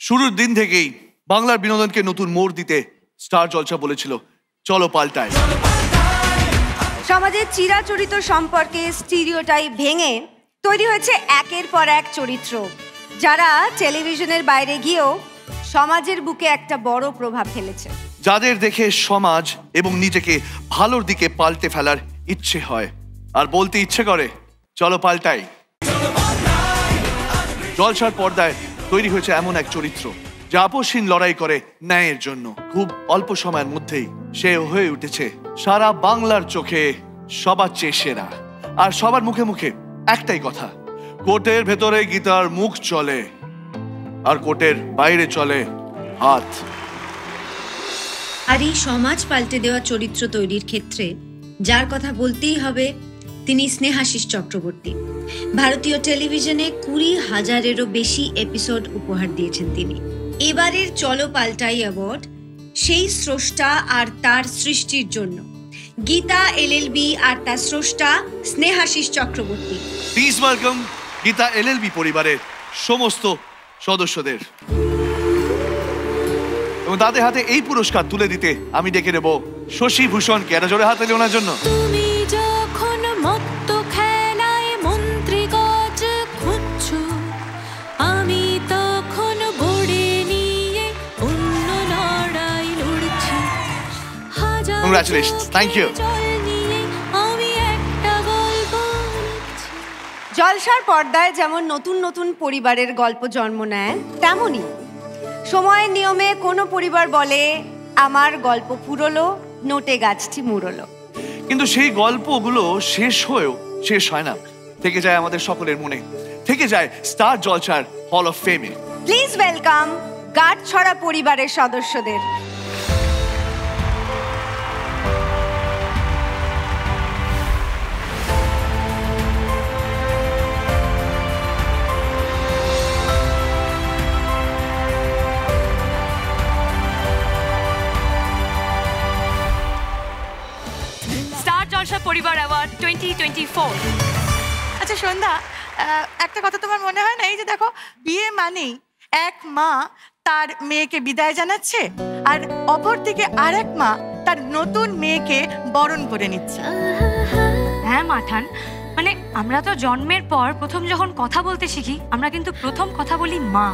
শুরুর দিন থেকেই বাংলার বিনোদনকে নতুন মোড় দিতে স্টার জলসা বলেছিল চলো পাল্টাই। সমাজের চিরাচরিত সম্পর্কে স্টিরিওটাইপ ভেঙে তৈরি হয়েছে একের পর এক চরিত্র, যারা টেলিভিশনের বাইরে গিয়েও সমাজের বুকে একটা বড় প্রভাব ফেলেছে, যাদের দেখে সমাজ এবং নিজেকে ভালোর দিকে পাল্টে ফেলার ইচ্ছে হয় আর বলতে ইচ্ছে করে চলো পাল্টাই। জলসার পর্দায় তৈরি হয়েছে এমন এক চরিত্র যা আপোষহীন লড়াই করে ন্যায়ের জন্য। খুব অল্প সময়ের মধ্যেই সে হয়ে উঠেছে সারা বাংলার চোখে সবার চেয়ে সেরা। আর সবার মুখে মুখে একটাই কথা, কোর্টের ভেতরে গীতার মুখ চলে আর কোর্টের বাইরে চলে হাত। আর এই সমাজ পাল্টে দেওয়া চরিত্র তৈরির ক্ষেত্রে যার কথা বলতেই হবে তিনি স্নেহাশিস চক্রবর্তী। ভারতীয় টেলিভিশনে 20,000-এরও বেশি এপিসোড উপহার দিয়েছেন তিনি। এবারের চলো পাল্টাই অ্যাওয়ার্ড সেই স্রষ্টা আর তার সৃষ্টির জন্য, গীতা এলএলবি আর তার স্রষ্টা Snehashish Chakraborty. Please welcome Geeta LLB পরিবারের সমস্ত সদস্যদের। এবং তাদের হাতে এই পুরস্কার তুলে দিতে আমি ডেকে নেব শশী ভূষণকে। একটা জোরে হাত তালি ওনার জন্য। তুমি যখন মত্ত খেলায় মন্ত্রী গজ খুঁজছো, আমি তখন বোর্ডে নিয়ে অন্য লড়াই লড়ছি। Congratulations, thank you. আমি একটা গল্প লিখছি। জলসার পর্দায় যেমন নতুন নতুন পরিবারের গল্প জন্ম নেয়, তেমনি সময়ের নিয়মে কোনো পরিবার বলে আমার গল্প ফুরলো, নোটে গাছটি মুড়লো। কিন্তু সেই গল্পগুলো শেষ হয়েও শেষ হয় না, থেকে যায় আমাদের সকলের মনে, থেকে যায় স্টার জলসার হল অফ ফেমে। প্লিজ ওয়েলকাম গাঁটছড়া পরিবারের সদস্যদের। জলসা পরিবার অ্যাওয়ার্ড 2024। আচ্ছা সন্ধ্যা, একটা কথা তোমার মনে হয় না, এই যে দেখো বিয়ে মানেই এক মা তার মেয়েকে বিদায় জানাচ্ছে আর অপরদিকে আরেক মা তার নতুন মেয়েকে বরণ করে নিচ্ছে। হ্যাঁ মাঠান, মানে আমরা তো জন্মের পর প্রথম যখন কথা বলতে শিখি আমরা কিন্তু প্রথম কথা বলি মা।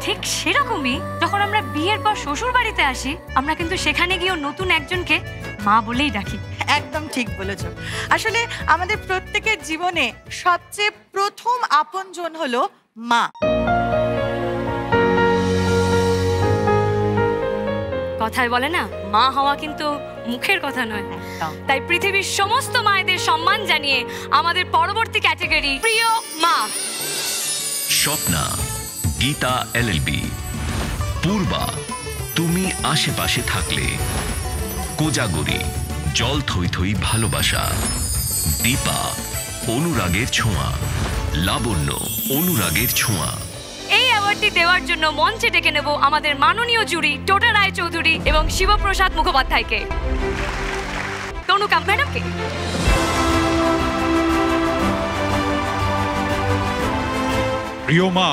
ঠিক সেরকমই যখন আমরা বিয়ের পর শ্বশুর বাড়িতে আসি আমরা কিন্তু সেখানে গিয়েও নতুন একজনকে মা বলেই ডাকি। একদম ঠিক বলেছো। আসলে আমাদের প্রত্যেকের জীবনে সবচেয়ে প্রথম আপনজন হলো মা। কথায় বলে না, মা হওয়া কিন্তু মুখের কথা নয়। তাই পৃথিবীর সমস্ত মায়েদের সম্মান জানিয়ে আমাদের পরবর্তী ক্যাটাগরি প্রিয় মা। স্বপ্না গীতা এলএলবি, পূর্বা তুমি আশেপাশে থাকলে, কোজাগরি জল থই থই ভালোবাসা, দীপা অনুরাগের ছোঁয়া, লাবণ্য অনুরাগের ছোঁয়া। এই অ্যাওয়ার্ডটি দেওয়ার জন্য মঞ্চে ডেকে নেব আমাদের মাননীয় জুরি টোটা রায় চৌধুরী এবং শিবপ্রসাদ মুখোপাধ্যায়কে। তনুকা ম্যাডামকে। প্রিয় মা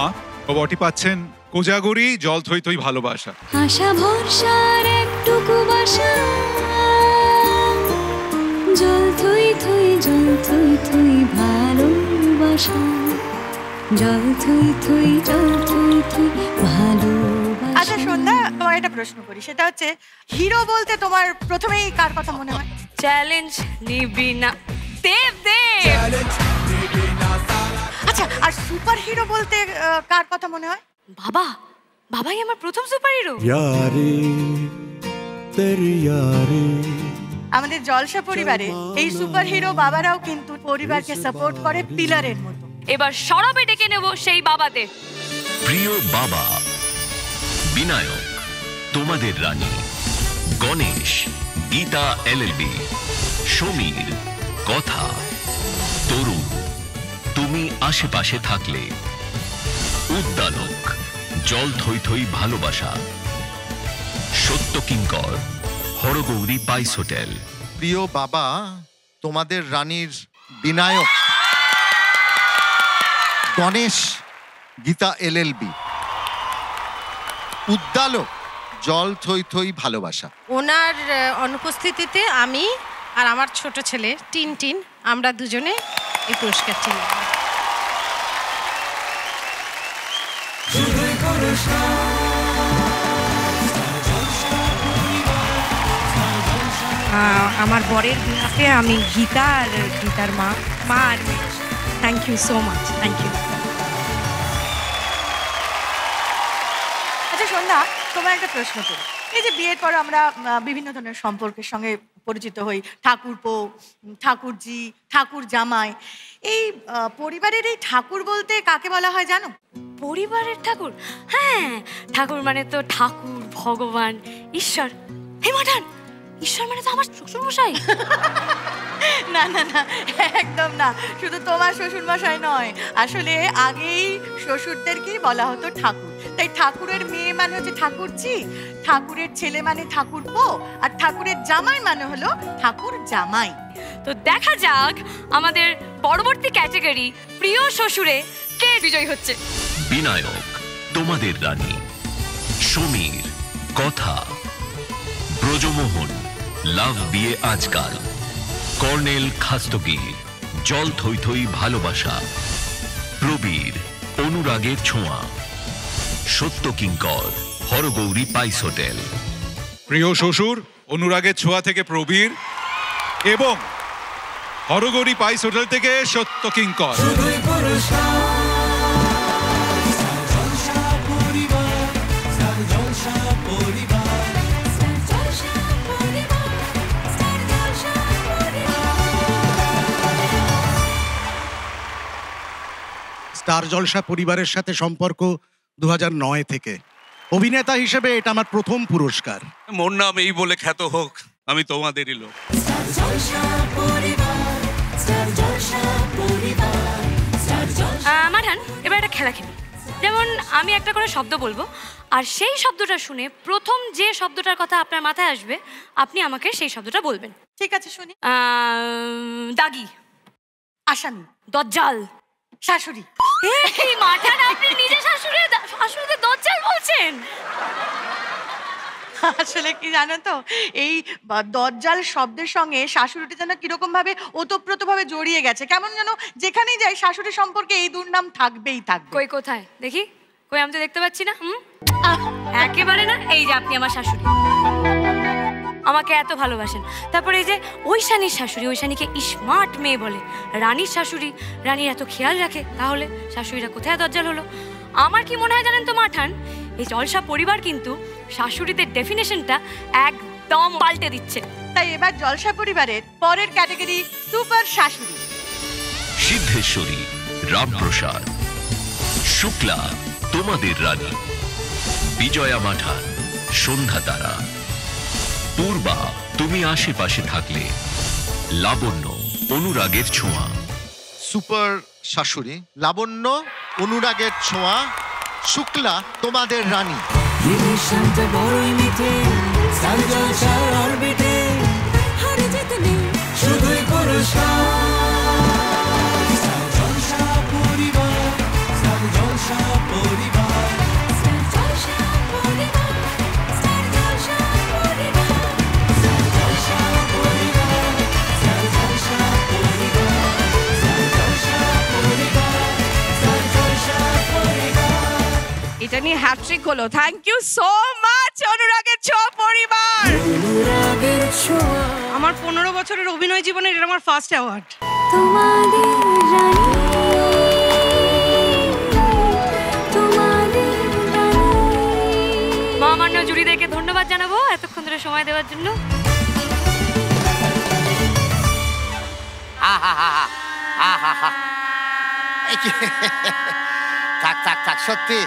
অ্যাওয়ার্ডটি পাচ্ছেন কোজাগরি জল থই থই ভালোবাসা। আশা ভরসার একটুকু বাসা, জল থই থই জল থই থই ভালোবাসা, জল থই থই জল থই থই ভালোবাসা। আচ্ছা সন্ধ্যা, তোমার একটা প্রশ্ন করি, সেটা হচ্ছে হিরো বলতে তোমার প্রথমেই কার কথা মনে হয়? চ্যালেঞ্জ নিবি না দেব দেব। আচ্ছা, আর সুপার হিরো বলতে কার কথা মনে হয়? বাবা, বাবাই আমার প্রথম সুপার হিরো। আমাদের জলসা পরিবারে এই সুপার হিরো বাবারাও কিন্তু পরিবারকে সাপোর্ট করে পিলারের মতো। এবার সরবে ডেকে নেব সেই বাবাদের। প্রিয় বাবা বিনায়ক তোমাদের রানী, গণেশ গীতা এলএলবি, সমীর কথা, তরু তুমি আশেপাশে থাকলে, উদ্দালক জল থই থই ভালোবাসা, সত্য কিঙ্কর হরগৌরী পাইস হোটেল। প্রিয় বাবা তোমাদের রানীর বিনায়ক গণেশ গীতা এলএলবি। উদ্দালক জল থই থই ভালোবাসা। ওনার অনুপস্থিতিতে আমি আর আমার ছোট ছেলে টিনটিন আমরা দুজনে এই পুরস্কারটি নিই। আমার বরের বিহাফে আমি গীতা আর গীতার মা আর thank you so much, thank you. আচ্ছা সন্ধ্যা, তোমার একটা প্রশ্ন করি। এই যে বিয়ের পর আমরা বিভিন্ন ধরনের সম্পর্কের সঙ্গে পরিচিত হই, ঠাকুরপো, ঠাকুরজি, ঠাকুর জামাই, এই পরিবারের এই ঠাকুর বলতে কাকে বলা হয় জানো? পরিবারের ঠাকুর? হ্যাঁ, ঠাকুর মানে তো ঠাকুর, ভগবান, ঈশ্বর। হে মাঠান, ঈশ্বর মানে তো আমার শ্বশুরমশাই। না না না, একদম না। শুধু তোমার শ্বশুরমশাই নয়, আসলে আগেই শ্বশুরদেরকেই বলা হতো ঠাকুর। তাই ঠাকুরের মেয়ে মানে হচ্ছে ঠাকুরজি, ঠাকুরের ছেলে মানে ঠাকুরপো, আর ঠাকুরের জামাই মানে হলো ঠাকুর জামাই। তো দেখা যাক আমাদের পরবর্তী ক্যাটাগরি প্রিয় শ্বশুরে কে বিজয়ী হচ্ছে। বিনায়ক তোমাদের রানী, সমীর কথা, ব্রজমোহন লাভ বিয়ে আজকাল, কর্নেল খাস্তগির জল থই থই ভালোবাসা, প্রবীর অনুরাগের ছোঁয়া, সত্য কিঙ্কর হরগৌরী পাইস হোটেল। প্রিয় শ্বশুর অনুরাগের ছোঁয়া থেকে প্রবীর এবং হরগৌরী পাইস হোটেল থেকে সত্য কিঙ্কর। স্টার জলসা পরিবারের সাথে সম্পর্ক 2009 থেকে। অভিনেতা হিসেবে এটা আমার প্রথম পুরস্কার। মোর নাম এই বলে খ্যাত হোক, আমি তোমাদেরই লোক। মাঠান, এবার একটা খেলা খেলি। যেমন আমি একটা করে শব্দ বলবো, আর সেই শব্দটা শুনে প্রথম যে শব্দটার কথা আপনার মাথায় আসবে আপনি আমাকে সেই শব্দটা বলবেন। ঠিক আছে, শুনি। দাগি, আসামি, দজ্জাল, শাশুড়ি। মাঠান, আপনি নিজে শাশুড়িকে দজ্জাল বলছেন? আসলে কি জানো তো, এই দজ্জাল শব্দের সঙ্গে শাশুড়িটি যেন কিরকম ভাবে ওতপ্রোত ভাবে জড়িয়ে গেছে। কেমন যেন যেখানেই যাই শাশুড়ি সম্পর্কে এই দুর্নাম থাকবেই থাকবে। কই কোথায় দেখি? কই, আমি তো দেখতে পাচ্ছি না। একেবারে না। এই যে আপনি আমার শাশুড়ি, আমাকে এত ভালোবাসেন। তারপরে এই যে ঐশানীর শাশুড়ি, ঐশানীকে স্মার্ট মেয়ে বলে। রানীর শাশুড়ি, রানীর এত খেয়াল রাখে। তাহলে শাশুড়িরা কোথায় দজ্জাল হলো? আমার কি মনে হয় জানেন তো মাঠান, এই জলসা পরিবার কিন্তু শাশুড়িদের ডেফিনেশনটা একদম পাল্টে দিচ্ছে। তাই এবার জলসা পরিবারের পরের ক্যাটাগরি সুপার শাশুড়ি। সিদ্ধেশ্বরী, রামপ্রসাদ, শুক্লা তোমাদের রানী, বিজয়া মাঠান, সন্ধ্যা তারা, পূর্বা তুমি আশেপাশে থাকলে, লাবণ্য অনুরাগের ছোঁয়া। সুপার শাশুড়ি, লাবণ্য অনুরাগের ছোঁয়া, শুক্লা তোমাদের রানী। এটা নিয়ে হ্যাট্রিক হলো। থ্যাংক ইউ সো মাচ অনুরাগের ছোঁয়া পরিবার। আমার 15 বছরের অভিনয় জীবনের এটা আমার ফার্স্ট অ্যাওয়ার্ড। মহামান্য জুরিদেরকে ধন্যবাদ জানাবো এতক্ষণ ধরে সময় দেওয়ার জন্য। থাক থাক থাক, সত্যি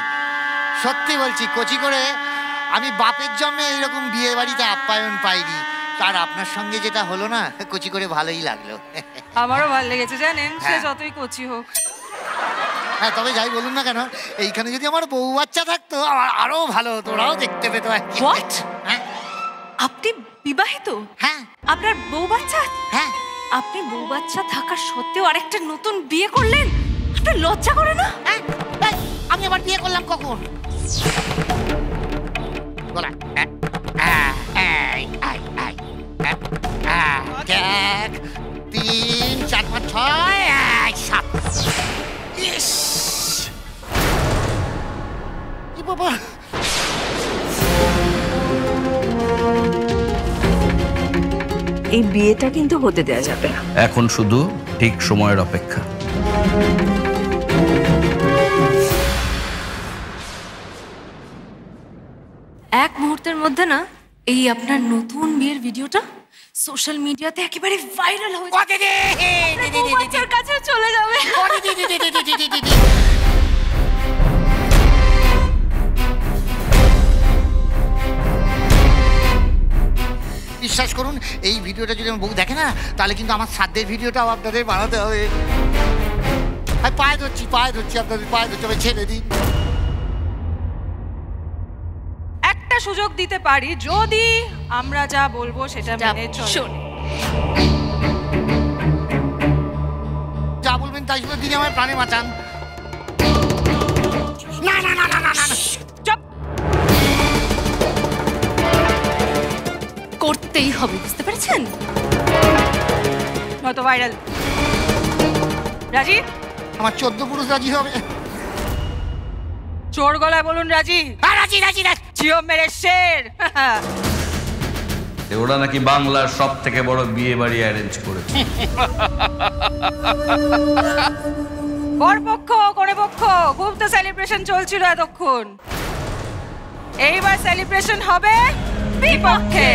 সত্যি বলছি, কচি করে আমি বাপের জন্মে এইরকম বিয়ে বাড়িতে আপ্যায়ন পাইনি। তার আপনার সঙ্গে যেটা হলো না, কচি করে ভালোই লাগলো। আমারও ভালো লেগেছে জানেন, সে যতই কচি হোক। হ্যাঁ, তবে যাই বলুন না কেন, এইখানে যদি আমার বউ বাচ্চা থাকতো আমার আরো ভালো হতো, ওরাও দেখতে পেতো। আপনি বিবাহিত? হ্যাঁ। আপনার বউ বাচ্চা? হ্যাঁ। আপনি বউ বাচ্চা থাকার সত্ত্বেও আরেকটা নতুন বিয়ে করলেন? আপনার লজ্জা করে না? আমি আবার বিয়ে করলাম কখন? গলা। 1 3 4 5 6 7 ইস কি বাবা এই বিয়েটা কিন্তু হতে দেয়া যাবে না। এখন শুধু ঠিক সময়ের অপেক্ষা। এক মুহূর্তের মধ্যে না এই আপনার নতুন বিয়ের ভিডিওটা সোশ্যাল মিডিয়াতে একেবারে ভাইরাল হয়ে যাবে, কাছে চলে যাবে। বিশ্বাস করুন এই ভিডিওটা যদি আমার বউ দেখে না তাহলে কিন্তু আমার শ্রাদ্ধের ভিডিওটাও আপনাদের বানাতে হবে। পায়ে ধরছি আপনাদের পায়ে ধরছি, আমি ছেড়ে দিন। একটা সুযোগ দিতে পারি যদি আমরা যা বলবো সেটা মেনে চলো। যা বলবেন তাই শুনে দিদি আমার প্রাণে বাঁচান। না না না না না না চুপ করতেই হবে, বুঝতে পেরেছেন? নয়তো ভাইরাল। রাজি? আমার 14 পুরুষ রাজি হবে। চোর গলায় বলুন রাজি। রাজি রাজি রাজি। জিও মেরে শের। ওরা নাকি বাংলার সব থেকে বড় বিয়ে বাড়ি অ্যারেঞ্জ করেছে। বরপক্ষ কোনে পক্ষ খুব তো সেলিব্রেশন চলছিল এতক্ষণ, এইবার সেলিব্রেশন হবে বিপক্ষে।